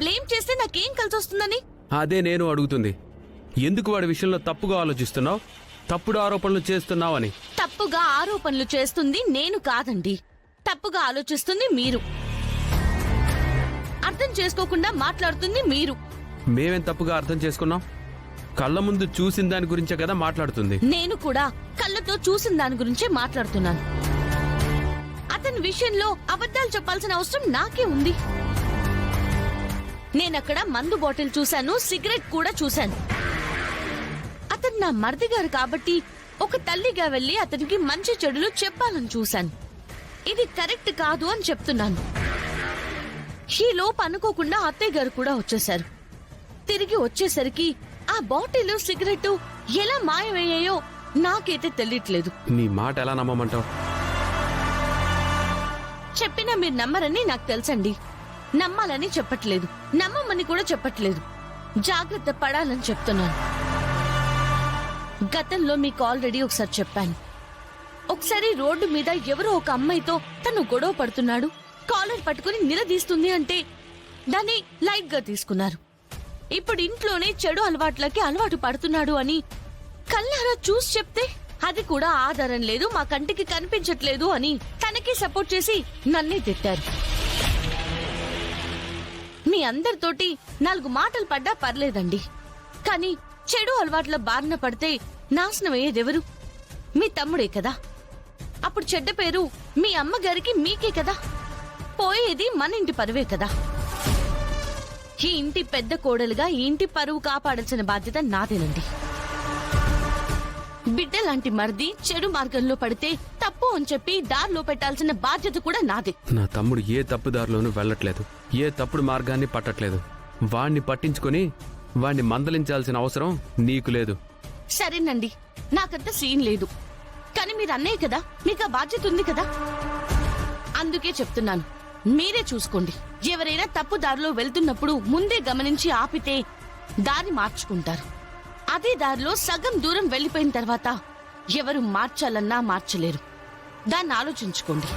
Blame చేస్తే నాకేం కలిసి వస్తుందని? అదే నేను అడుగుతుంది. ఎందుకు వాడి విషయంలో తప్పుగా ఆలోచిస్తున్నావు, తప్పుడు ఆరోపణలు చేస్తున్నావు అని. తప్పుగా ఆరోపణలు చేస్తుంది నేను కాదండి, తప్పుగా ఆలోచిస్తుంది మీరు. అర్థం చేసుకోకుండా మాట్లాడుతుంది మీరు. మేమేం తప్పుగా అర్థం చేసుకున్నాం? కళ్ళ ముందు చూసిన దాని గురించే కదా మాట్లాడుతుంది. నేను కూడా కళ్ళతో చూసిన దాని గురించే మాట్లాడుతున్నాను. అతని విషయంలో అబద్ధాలు చెప్పాల్సిన అవసరం నాకే ఉంది. నేనక్కడ మందు బాటిల్ చూశాను, సిగరెట్ కూడా చూశాను. అతను నా మరిది గారు కాబట్టి ఒక తల్లిగా వెళ్లి అతనికి మంచి చెడులు చెప్పాలని చూశాను. ఇది కరెక్ట్ కాదు అని చెప్తున్నాను. ఈ లోపు అనుకోకుండా అత్తయ్య గారు కూడా వచ్చేశారు. తిరిగి వచ్చేసరికి ఆ బాటిల్ సిగరెట్ ఎలా మాయమయ్యాయో నాకైతే తెలియట్లేదు. నీ మాట ఎలా నమ్మమంటావు? చెప్పినా మీరు నమ్మరని నాకు తెలుసండి. నమ్మాలని చెప్పట్లేదు, నమ్మమని కూడా చెప్పట్లేదు. జాగ్రత్త పడాలని చెప్తున్నాను. గతంలో మీకు ఆల్రెడీ ఒకసారి చెప్పాను. ఒకసారి రోడ్డు మీద ఎవరో ఒక అమ్మాయితో తను గొడవ పడుతున్నాడు, కాలర్ పట్టుకుని నిలదీస్తుంది అంటే దాన్ని లైట్ గా తీసుకున్నారు. ఇప్పుడు ఇంట్లోనే చెడు అలవాట్లకి అలవాటు పడుతున్నాడు అని కళ్ళారా చూసి చెప్తే అది కూడా ఆధారం లేదు, మా కంటికి కనిపించట్లేదు అని తనకి సపోర్ట్ చేసి నన్నే తిట్టారు. మీ అందరితోటి 4 మాటలు పడ్డా పర్లేదండి, కానీ చెడు అలవాట్ల బారిన పడితే నాశనం అయ్యేదెవరు? మీ తమ్ముడే కదా. అప్పుడు చెడ్డ పేరు మీ అమ్మగారికి మీకే కదా. పోయేది మన ఇంటి పరువే కదా. ఈ ఇంటి పెద్ద కోడలుగా ఈ ఇంటి పరువు కాపాడాల్సిన బాధ్యత నాదేనండి. బిడ్డ లాంటి మరిది చెడు మార్గంలో పడితే తప్పు అని చెప్పి దారిలో పెట్టాల్సిన బాధ్యత కూడా నాదే. నా తమ్ముడు ఏ తప్పు దారిలోనూ వెళ్ళట్లేదు, ఏ తప్పుడు మార్గాన్ని పట్టట్లేదు. వాణ్ణి పట్టించుకుని వాణ్ణి మందలించాల్సిన అవసరం నీకు లేదు. సరేనండి, నాకంత సీన్ లేదు, కానీ మీరు అన్నయ్య కదా, మీకు ఆ బాధ్యత ఉంది కదా. అందుకే చెప్తున్నాను, మీరే చూసుకోండి. ఎవరైనా తప్పు దారిలో వెళ్తున్నప్పుడు ముందే గమనించి ఆపితే దారి మార్చుకుంటారు. అదే దారిలో సగం దూరం వెళ్లిపోయిన తర్వాత ఎవరు మార్చాలన్నా మార్చలేరు. దాన్ని ఆలోచించుకోండి.